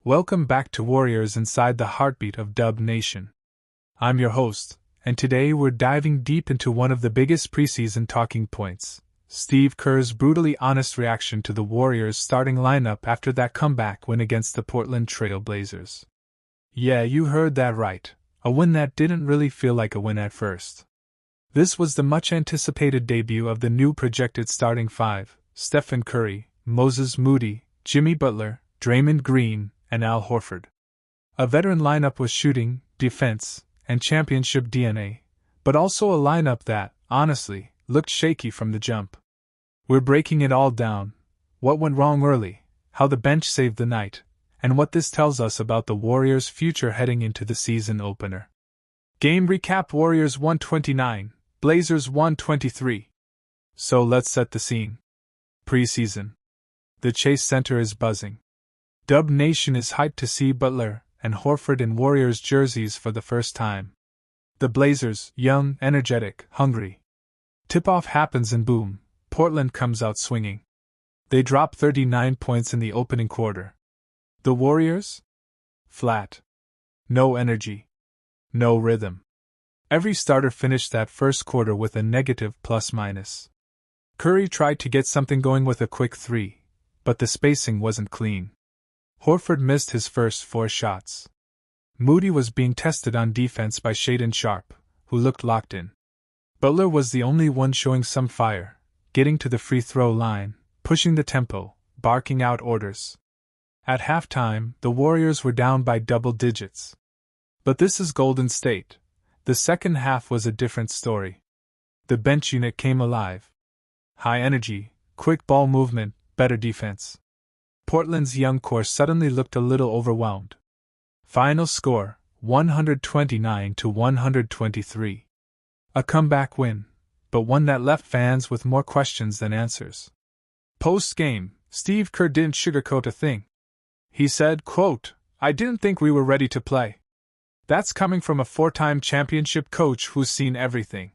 Welcome back to Warriors Inside the Heartbeat of Dub Nation. I'm your host, and today we're diving deep into one of the biggest preseason talking points, Steve Kerr's brutally honest reaction to the Warriors' starting lineup after that comeback win against the Portland Trail Blazers. Yeah, you heard that right, a win that didn't really feel like a win at first. This was the much-anticipated debut of the new projected starting five: Stephen Curry, Moses Moody, Jimmy Butler, Draymond Green, and Al Horford. A veteran lineup with shooting, defense, and championship DNA, but also a lineup that, honestly, looked shaky from the jump. We're breaking it all down: what went wrong early, how the bench saved the night, and what this tells us about the Warriors' future heading into the season opener. Game recap: Warriors 129, Blazers 123. So let's set the scene. Preseason. The Chase Center is buzzing. Dub Nation is hyped to see Butler and Horford in Warriors jerseys for the first time. The Blazers, young, energetic, hungry. Tip-off happens and boom, Portland comes out swinging. They drop 39 points in the opening quarter. The Warriors? Flat. No energy. No rhythm. Every starter finished that first quarter with a negative plus-minus. Curry tried to get something going with a quick three, but the spacing wasn't clean. Horford missed his first 4 shots. Moody was being tested on defense by Shaedon Sharpe, who looked locked in. Butler was the only one showing some fire, getting to the free throw line, pushing the tempo, barking out orders. At halftime, the Warriors were down by double digits. But this is Golden State. The second half was a different story. The bench unit came alive. High energy, quick ball movement, better defense. Portland's young core suddenly looked a little overwhelmed. Final score, 129-123. A comeback win, but one that left fans with more questions than answers. Post-game, Steve Kerr didn't sugarcoat a thing. He said, quote, "I didn't think we were ready to play." That's coming from a 4-time championship coach who's seen everything.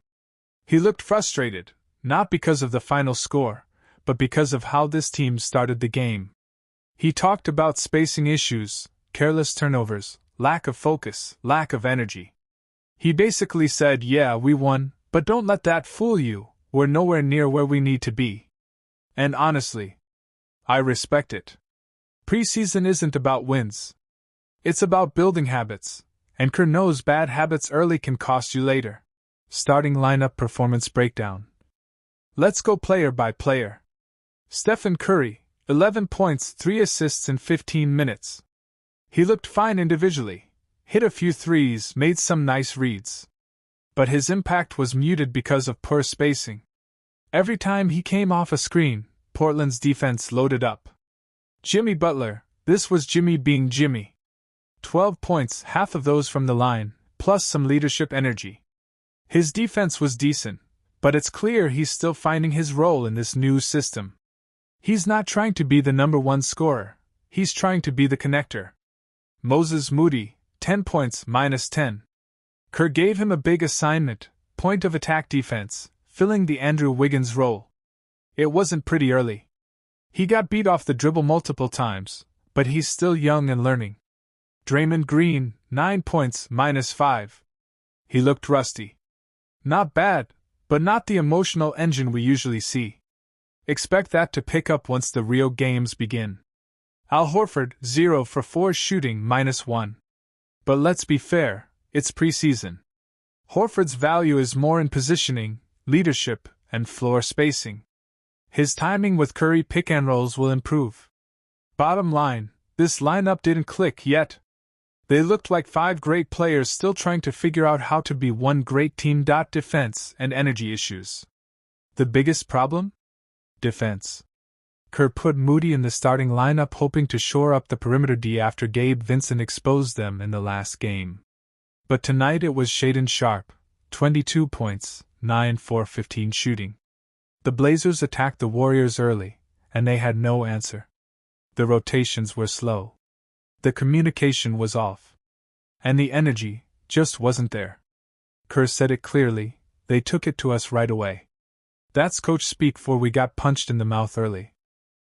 He looked frustrated, not because of the final score, but because of how this team started the game. He talked about spacing issues, careless turnovers, lack of focus, lack of energy. He basically said, yeah, we won, but don't let that fool you, we're nowhere near where we need to be. And honestly, I respect it. Preseason isn't about wins. It's about building habits, and Kerr knows bad habits early can cost you later. Starting lineup performance breakdown. Let's go player by player. Stephen Curry, 11 points, 3 assists in 15 minutes. He looked fine individually, hit a few threes, made some nice reads. But his impact was muted because of poor spacing. Every time he came off a screen, Portland's defense loaded up. Jimmy Butler, this was Jimmy being Jimmy. 12 points, half of those from the line, plus some leadership energy. His defense was decent, but it's clear he's still finding his role in this new system. He's not trying to be the number one scorer, he's trying to be the connector. Moses Moody, 10 points, -10. Kerr gave him a big assignment, point of attack defense, filling the Andrew Wiggins role. It wasn't pretty early. He got beat off the dribble multiple times, but he's still young and learning. Draymond Green, 9 points, -5. He looked rusty. Not bad, but not the emotional engine we usually see. Expect that to pick up once the real games begin. Al Horford, 0 for 4 shooting, -1. But let's be fair, it's preseason. Horford's value is more in positioning, leadership, and floor spacing. His timing with Curry pick-and-rolls will improve. Bottom line, this lineup didn't click yet. They looked like 5 great players still trying to figure out how to be one great team. Defense and energy issues. The biggest problem? Defense. Kerr put Moody in the starting lineup hoping to shore up the perimeter D after Gabe Vincent exposed them in the last game. But tonight it was Shaedon Sharpe, 22 points, 9 for 15 shooting. The Blazers attacked the Warriors early, and they had no answer. The rotations were slow. The communication was off. And the energy just wasn't there. Kerr said it clearly, they took it to us right away. That's coach speak for we got punched in the mouth early.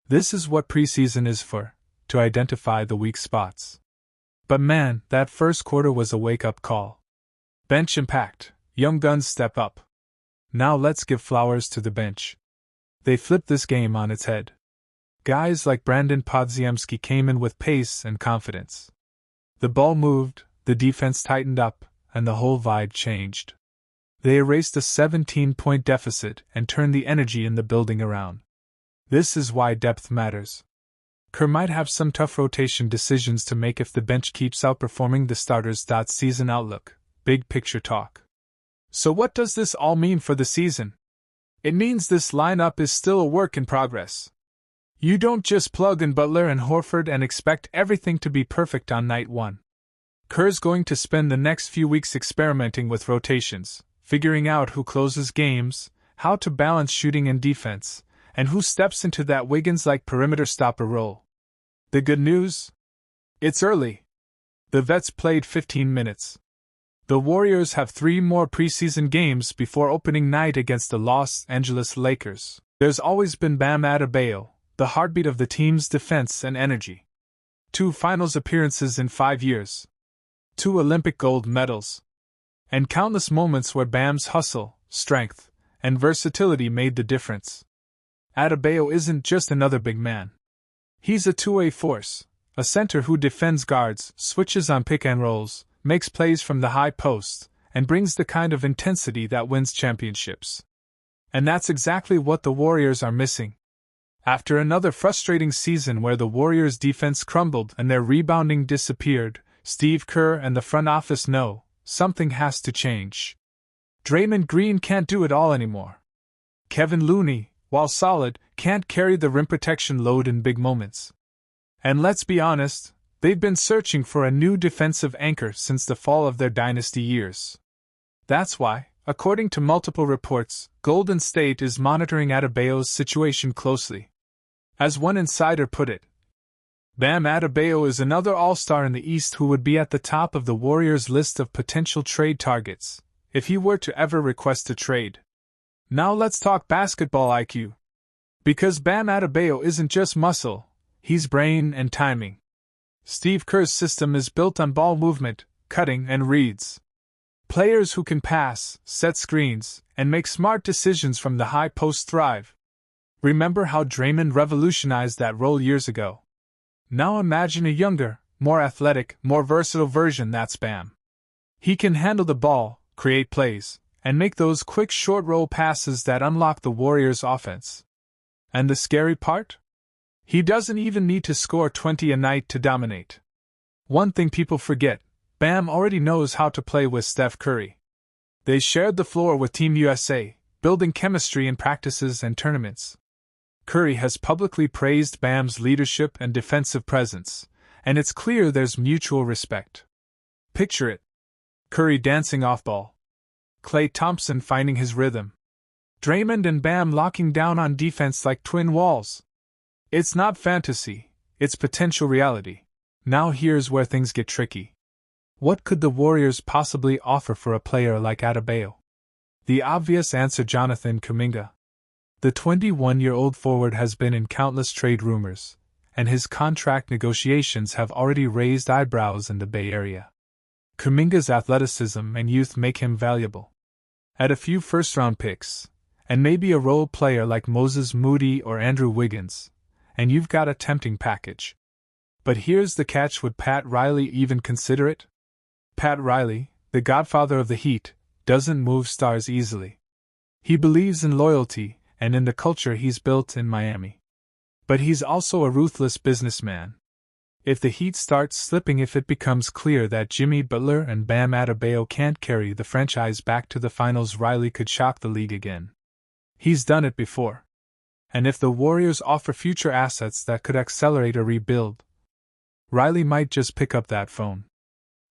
This is what preseason is for, to identify the weak spots. But man, that first quarter was a wake-up call. Bench impact, young guns step up. Now let's give flowers to the bench. They flipped this game on its head. Guys like Brandon Podziemski came in with pace and confidence. The ball moved, the defense tightened up, and the whole vibe changed. They erased a 17-point deficit and turned the energy in the building around. This is why depth matters. Kerr might have some tough rotation decisions to make if the bench keeps outperforming the starters. Season outlook, big picture talk. So what does this all mean for the season? It means this lineup is still a work in progress. You don't just plug in Butler and Horford and expect everything to be perfect on night one. Kerr's going to spend the next few weeks experimenting with rotations, figuring out who closes games, how to balance shooting and defense, and who steps into that Wiggins-like perimeter stopper role. The good news? It's early. The vets played 15 minutes. The Warriors have 3 more preseason games before opening night against the Los Angeles Lakers. There's always been Bam Adebayo, the heartbeat of the team's defense and energy. 2 finals appearances in 5 years. 2 Olympic gold medals. And countless moments where Bam's hustle, strength, and versatility made the difference. Adebayo isn't just another big man. He's a two-way force, a center who defends guards, switches on pick and rolls, makes plays from the high post, and brings the kind of intensity that wins championships. And that's exactly what the Warriors are missing. After another frustrating season where the Warriors' defense crumbled and their rebounding disappeared, Steve Kerr and the front office know something has to change. Draymond Green can't do it all anymore. Kevin Looney, while solid, can't carry the rim protection load in big moments. And let's be honest, they've been searching for a new defensive anchor since the fall of their dynasty years. That's why, according to multiple reports, Golden State is monitoring Adebayo's situation closely. As one insider put it, Bam Adebayo is another all-star in the East who would be at the top of the Warriors' list of potential trade targets, if he were to ever request a trade. Now let's talk basketball IQ. Because Bam Adebayo isn't just muscle, he's brain and timing. Steve Kerr's system is built on ball movement, cutting, and reads. Players who can pass, set screens, and make smart decisions from the high post thrive. Remember how Draymond revolutionized that role years ago? Now imagine a younger, more athletic, more versatile version. That's Bam. He can handle the ball, create plays, and make those quick short roll passes that unlock the Warriors' offense. And the scary part? He doesn't even need to score 20 a night to dominate. One thing people forget, Bam already knows how to play with Steph Curry. They shared the floor with Team USA, building chemistry in practices and tournaments. Curry has publicly praised Bam's leadership and defensive presence, and it's clear there's mutual respect. Picture it. Curry dancing off ball. Klay Thompson finding his rhythm. Draymond and Bam locking down on defense like twin walls. It's not fantasy, it's potential reality. Now here's where things get tricky. What could the Warriors possibly offer for a player like Adebayo? The obvious answer: Jonathan Kuminga. The 21-year-old forward has been in countless trade rumors, and his contract negotiations have already raised eyebrows in the Bay Area. Kuminga's athleticism and youth make him valuable. Add a few first-round picks, and maybe a role player like Moses Moody or Andrew Wiggins, and you've got a tempting package. But here's the catch: would Pat Riley even consider it? Pat Riley, the godfather of the Heat, doesn't move stars easily. He believes in loyalty and in the culture he's built in Miami. But he's also a ruthless businessman. If the Heat starts slipping, if it becomes clear that Jimmy Butler and Bam Adebayo can't carry the franchise back to the finals, Riley could shock the league again. He's done it before. And if the Warriors offer future assets that could accelerate a rebuild, Riley might just pick up that phone.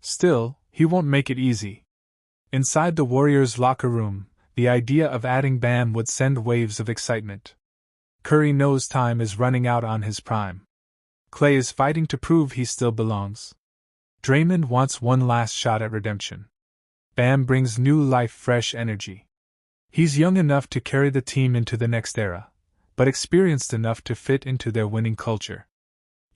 Still, he won't make it easy. Inside the Warriors' locker room, the idea of adding Bam would send waves of excitement. Curry knows time is running out on his prime. Klay is fighting to prove he still belongs. Draymond wants one last shot at redemption. Bam brings new life, fresh energy. He's young enough to carry the team into the next era, but experienced enough to fit into their winning culture.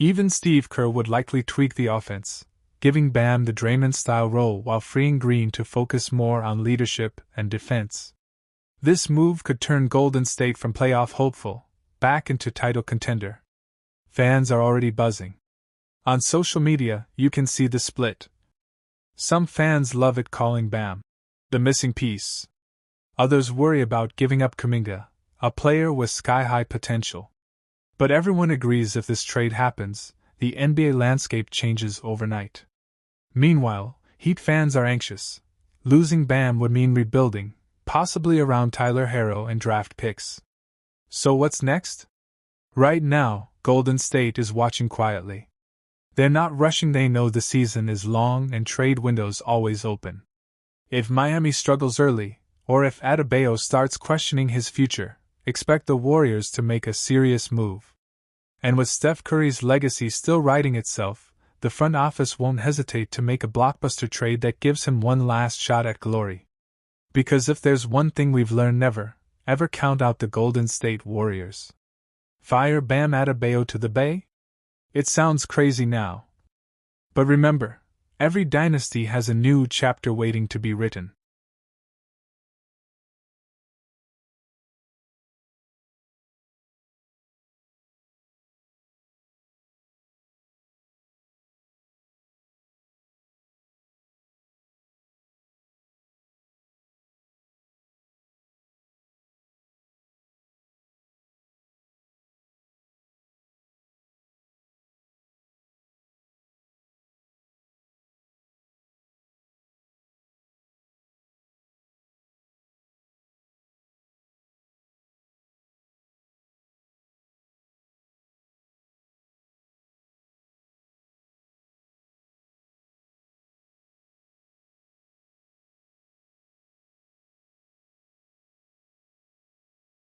Even Steve Kerr would likely tweak the offense, giving Bam the Draymond-style role while freeing Green to focus more on leadership and defense. This move could turn Golden State from playoff hopeful back into title contender. Fans are already buzzing. On social media, you can see the split. Some fans love it, calling Bam the missing piece. Others worry about giving up Kuminga, a player with sky-high potential. But everyone agrees if this trade happens, the NBA landscape changes overnight. Meanwhile, Heat fans are anxious. Losing Bam would mean rebuilding, possibly around Tyler Herro and draft picks. So what's next? Right now, Golden State is watching quietly. They're not rushing, they know the season is long and trade windows always open. If Miami struggles early, or if Adebayo starts questioning his future, expect the Warriors to make a serious move. And with Steph Curry's legacy still writing itself, the front office won't hesitate to make a blockbuster trade that gives him one last shot at glory. Because if there's one thing we've learned, never, ever count out the Golden State Warriors. Fire Bam Adebayo to the Bay? It sounds crazy now. But remember, every dynasty has a new chapter waiting to be written.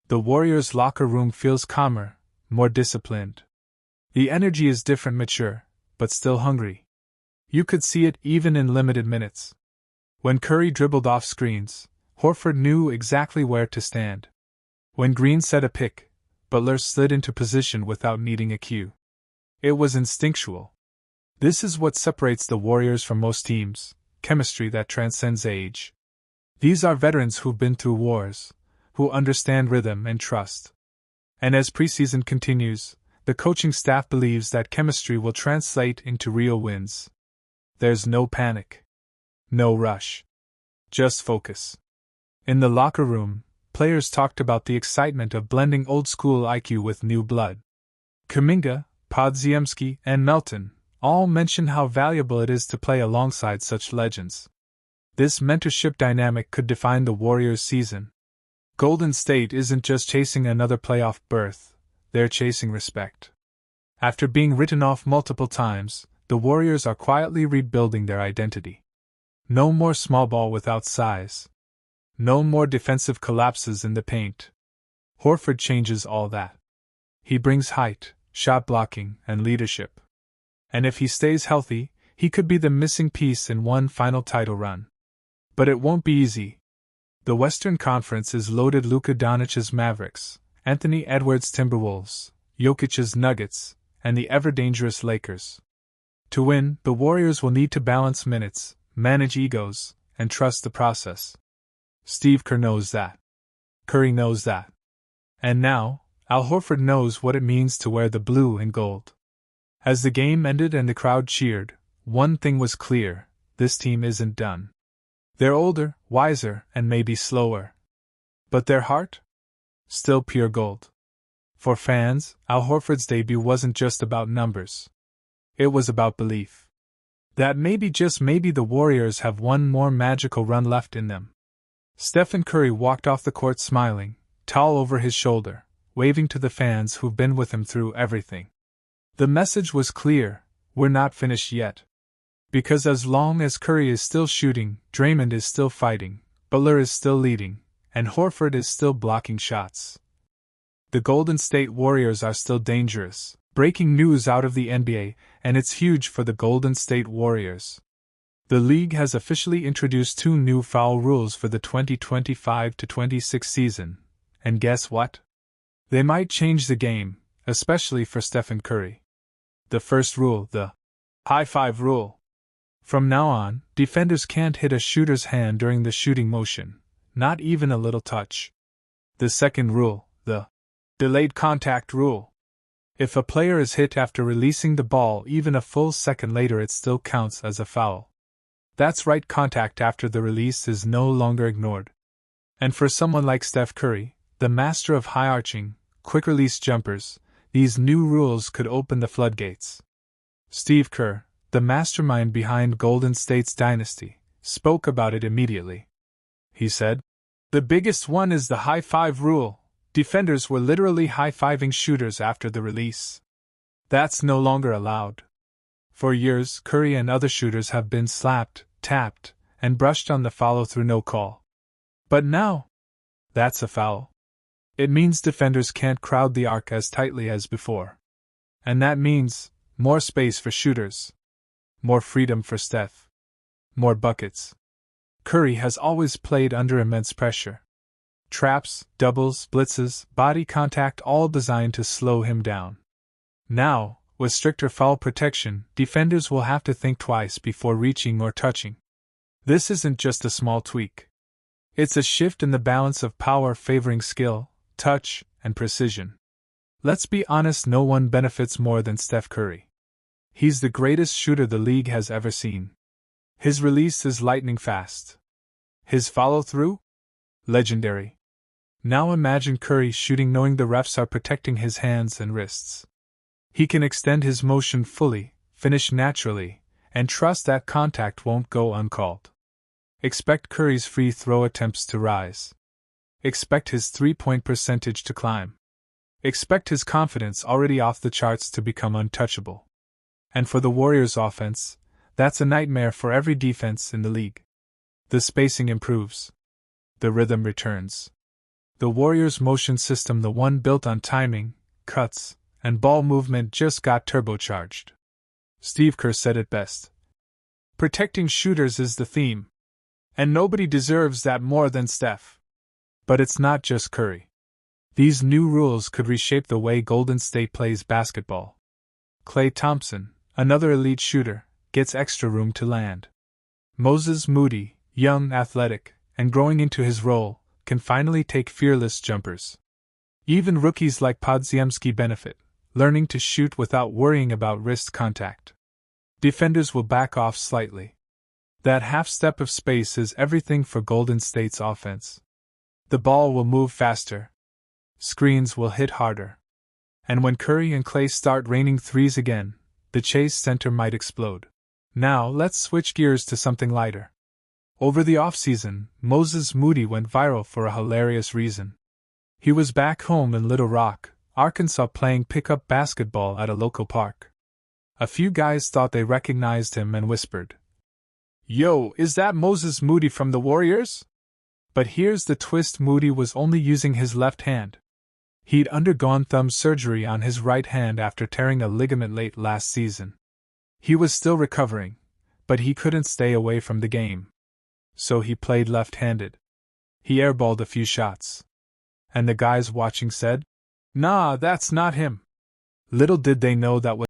The Warriors' locker room feels calmer, more disciplined. The energy is different, mature, but still hungry. You could see it even in limited minutes. When Curry dribbled off screens, Horford knew exactly where to stand. When Green set a pick, Butler slid into position without needing a cue. It was instinctual. This is what separates the Warriors from most teams, chemistry that transcends age. These are veterans who've been through wars, who understand rhythm and trust. And as preseason continues, the coaching staff believes that chemistry will translate into real wins. There's no panic. No rush. Just focus. In the locker room, players talked about the excitement of blending old-school IQ with new blood. Kuminga, Podziemski, and Melton all mention how valuable it is to play alongside such legends. This mentorship dynamic could define the Warriors' season. Golden State isn't just chasing another playoff berth, they're chasing respect. After being written off multiple times, the Warriors are quietly rebuilding their identity. No more small ball without size. No more defensive collapses in the paint. Horford changes all that. He brings height, shot blocking, and leadership. And if he stays healthy, he could be the missing piece in one final title run. But it won't be easy. The Western Conference is loaded: Luka Doncic's Mavericks, Anthony Edwards' Timberwolves, Jokic's Nuggets, and the ever-dangerous Lakers. To win, the Warriors will need to balance minutes, manage egos, and trust the process. Steve Kerr knows that. Curry knows that. And now, Al Horford knows what it means to wear the blue and gold. As the game ended and the crowd cheered, one thing was clear: this team isn't done. They're older, wiser, and maybe slower. But their heart? Still pure gold. For fans, Al Horford's debut wasn't just about numbers. It was about belief. That maybe, just maybe, the Warriors have one more magical run left in them. Stephen Curry walked off the court smiling, towel over his shoulder, waving to the fans who've been with him through everything. The message was clear: we're not finished yet. Because as long as Curry is still shooting, Draymond is still fighting, Butler is still leading, and Horford is still blocking shots, the Golden State Warriors are still dangerous. Breaking news out of the NBA, and it's huge for the Golden State Warriors. The league has officially introduced 2 new foul rules for the 2025-26 season, and guess what? They might change the game, especially for Stephen Curry. The first rule, the high five rule. From now on, defenders can't hit a shooter's hand during the shooting motion, not even a little touch. The second rule, the delayed contact rule. If a player is hit after releasing the ball even a full second later, it still counts as a foul. That's right, contact after the release is no longer ignored. And for someone like Steph Curry, the master of high-arching, quick-release jumpers, these new rules could open the floodgates. Steve Kerr, the mastermind behind Golden State's dynasty, spoke about it immediately. He said, "The biggest one is the high five rule. Defenders were literally high-fiving shooters after the release. That's no longer allowed. For years, Curry and other shooters have been slapped, tapped, and brushed on the follow-through no call. But now, that's a foul. It means defenders can't crowd the arc as tightly as before. And that means more space for shooters. More freedom for Steph. More buckets. Curry has always played under immense pressure. Traps, doubles, blitzes, body contact, all designed to slow him down. Now, with stricter foul protection, defenders will have to think twice before reaching or touching. This isn't just a small tweak. It's a shift in the balance of power favoring skill, touch, and precision. Let's be honest, no one benefits more than Steph Curry. He's the greatest shooter the league has ever seen. His release is lightning fast. His follow-through? Legendary. Now imagine Curry shooting knowing the refs are protecting his hands and wrists. He can extend his motion fully, finish naturally, and trust that contact won't go uncalled. Expect Curry's free throw attempts to rise. Expect his three-point percentage to climb. Expect his confidence already off the charts to become untouchable. And for the Warriors' offense, that's a nightmare for every defense in the league. The spacing improves. The rhythm returns. The Warriors' motion system, the one built on timing, cuts, and ball movement, just got turbocharged. Steve Kerr said it best. Protecting shooters is the theme. And nobody deserves that more than Steph. But it's not just Curry. These new rules could reshape the way Golden State plays basketball. Klay Thompson, another elite shooter, gets extra room to land. Moses Moody, young, athletic, and growing into his role, can finally take fearless jumpers. Even rookies like Podziemski benefit, learning to shoot without worrying about wrist contact. Defenders will back off slightly. That half step of space is everything for Golden State's offense. The ball will move faster. Screens will hit harder. And when Curry and Klay start raining threes again, the Chase Center might explode. Now let's switch gears to something lighter. Over the offseason, Moses Moody went viral for a hilarious reason. He was back home in Little Rock, Arkansas, playing pickup basketball at a local park. A few guys thought they recognized him and whispered, "Yo, is that Moses Moody from the Warriors?" But here's the twist: Moody was only using his left hand. He'd undergone thumb surgery on his right hand after tearing a ligament late last season. He was still recovering, but he couldn't stay away from the game. So he played left-handed. He airballed a few shots. And the guys watching said, "Nah, that's not him." Little did they know that was